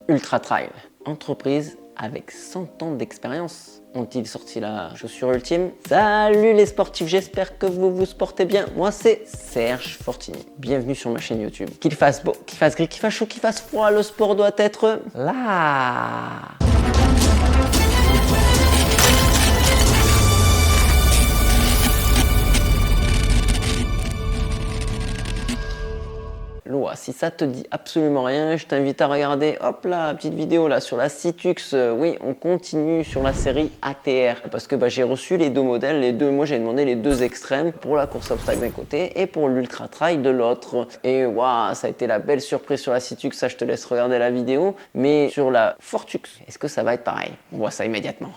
Ultra Trail, entreprise avec 100 ans d'expérience. Ont-ils sorti la chaussure ultime? Salut les sportifs, j'espère que vous vous sportez bien. Moi c'est Serge Fortini. Bienvenue sur ma chaîne YouTube. Qu'il fasse beau, qu'il fasse gris, qu'il fasse chaud, qu'il fasse froid, le sport doit être là. Loa, si ça te dit absolument rien, je t'invite à regarder, hop là, petite vidéo là sur la Situx. Oui, on continue sur la série ATR parce que j'ai reçu les deux modèles, moi j'ai demandé les deux extrêmes pour la course obstacle d'un côté et pour l'Ultra Trail de l'autre. Et waouh, ça a été la belle surprise sur la Situx, ça je te laisse regarder la vidéo. Mais sur la Fortux, est-ce que ça va être pareil? On voit ça immédiatement.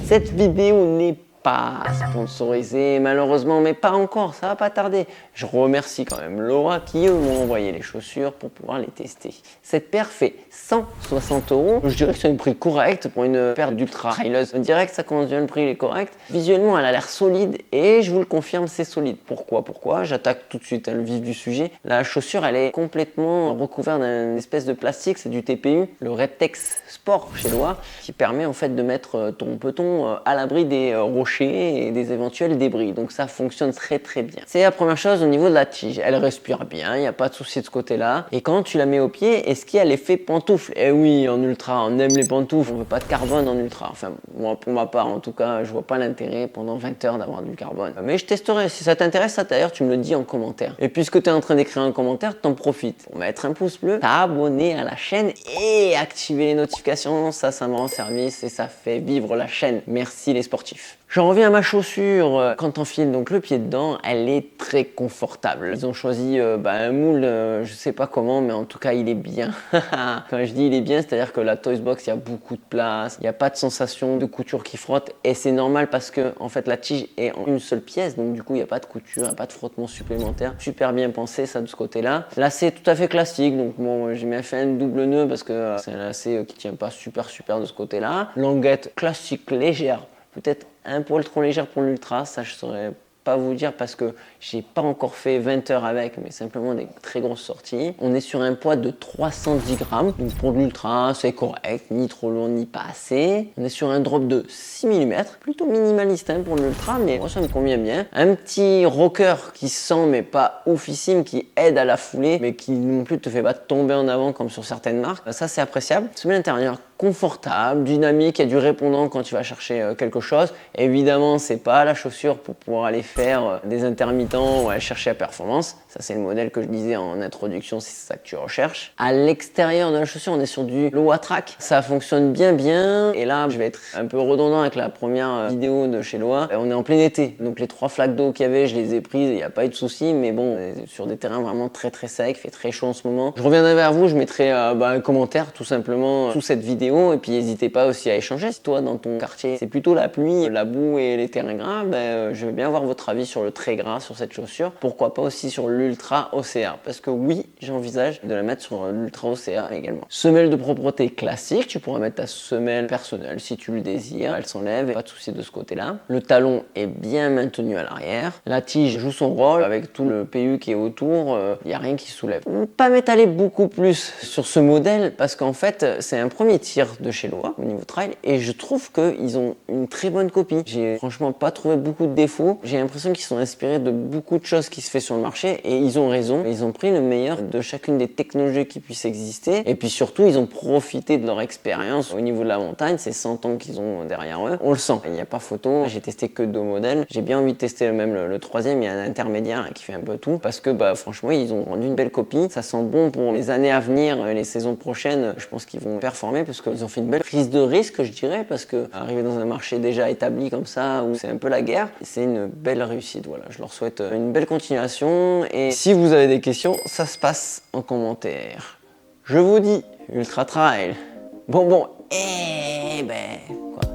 Cette vidéo n'est pas sponsorisé malheureusement, mais pas encore, ça va pas tarder. Je remercie quand même Laura qui eux m'ont envoyé les chaussures pour pouvoir les tester. Cette paire fait 160 €. Je dirais que c'est un prix correct pour une paire d'ultra traileuse. Direct, ça commence bien, le prix il est correct. Visuellement, elle a l'air solide et je vous le confirme, c'est solide. Pourquoi j'attaque tout de suite le vif du sujet. La chaussure, elle est complètement recouverte d'une espèce de plastique, c'est du TPU, le Redtex Sport chez Loa, qui permet en fait de mettre ton peloton à l'abri des rochers et des éventuels débris. Donc ça fonctionne très bien. C'est la première chose au niveau de la tige. Elle respire bien, il n'y a pas de souci de ce côté-là. Et quand tu la mets au pied, est-ce qu'il y a l'effet pantoufle? Eh oui, en ultra, on aime les pantoufles. On veut pas de carbone en ultra. Enfin, moi, pour ma part, en tout cas, je vois pas l'intérêt pendant 20 heures d'avoir du carbone. Mais je testerai. Si ça t'intéresse, ça d'ailleurs, tu me le dis en commentaire. Et puisque tu es en train d'écrire un commentaire, t'en profites pour mettre un pouce bleu, t'abonner à la chaîne et activer les notifications. Ça me rend service et ça fait vivre la chaîne. Merci les sportifs. J'en reviens à ma chaussure. Quand t'enfiles donc le pied dedans, elle est très confortable. Ils ont choisi un moule, je sais pas comment, mais en tout cas il est bien. Quand je dis il est bien, c'est-à-dire que la Toys Box, il y a beaucoup de place, il n'y a pas de sensation de couture qui frotte et c'est normal parce que en fait la tige est en une seule pièce, donc du coup il n'y a pas de couture, il n'y a pas de frottement supplémentaire. Super bien pensé ça de ce côté-là. Là c'est tout à fait classique, donc bon j'ai bien fait un double nœud parce que c'est un lacet qui tient pas super de ce côté-là. Languette classique légère. Peut-être un poil trop légère pour l'ultra, ça je saurais pas vous dire parce que j'ai pas encore fait 20 heures avec, mais simplement des très grosses sorties. On est sur un poids de 310 grammes, donc pour l'ultra c'est correct, ni trop lourd ni pas assez. On est sur un drop de 6 mm, plutôt minimaliste pour l'ultra, mais moi ça me convient bien. Un petit rocker qui sent mais pas oufissime, qui aide à la foulée, mais qui non plus te fait pas tomber en avant comme sur certaines marques. Ça c'est appréciable. Semelle intérieure confortable, dynamique, il y a du répondant quand tu vas chercher quelque chose. Évidemment, c'est pas la chaussure pour pouvoir aller faire des intermittents ou aller chercher la performance. Ça, c'est le modèle que je disais en introduction, si c'est ça que tu recherches. À l'extérieur de la chaussure, on est sur du Loa Track. Ça fonctionne bien. Et là, je vais être un peu redondant avec la première vidéo de chez Loa. On est en plein été, donc les 3 flaques d'eau qu'il y avait, je les ai prises, il n'y a pas eu de souci. Mais bon, on est sur des terrains vraiment très secs, il fait très chaud en ce moment. Je reviendrai vers vous, je mettrai un commentaire tout simplement sous cette vidéo. Et puis n'hésitez pas aussi à échanger. Si toi dans ton quartier c'est plutôt la pluie, la boue et les terrains gras, je veux bien avoir votre avis sur le très gras sur cette chaussure. Pourquoi pas aussi sur l'Ultra OCR, parce que oui, j'envisage de la mettre sur l'Ultra OCR également. Semelle de propreté classique, tu pourras mettre ta semelle personnelle si tu le désires, elle s'enlève, pas de souci de ce côté là. Le talon est bien maintenu à l'arrière, la tige joue son rôle avec tout le PU qui est autour, il n'y a rien qui soulève. Pas m'étaler beaucoup plus sur ce modèle parce qu'en fait c'est un premier tir de chez Loa au niveau trail et je trouve qu'ils ont une très bonne copie. J'ai franchement pas trouvé beaucoup de défauts. J'ai l'impression qu'ils sont inspirés de beaucoup de choses qui se fait sur le marché et ils ont raison. Ils ont pris le meilleur de chacune des technologies qui puissent exister et puis surtout ils ont profité de leur expérience au niveau de la montagne. C'est 100 ans qu'ils ont derrière eux. On le sent. Il n'y a pas photo. J'ai testé que 2 modèles. J'ai bien envie de tester même le troisième. Il y a un intermédiaire qui fait un peu tout parce que franchement ils ont rendu une belle copie. Ça sent bon pour les années à venir, les saisons prochaines. Je pense qu'ils vont performer parce qu'ils ont fait une belle prise de risque, je dirais, parce que arriver dans un marché déjà établi comme ça, où c'est un peu la guerre, c'est une belle réussite. Voilà, je leur souhaite une belle continuation. Et si vous avez des questions, ça se passe en commentaire. Je vous dis, Ultra Trail.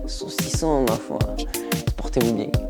Saucisson, ma foi. Portez-vous bien.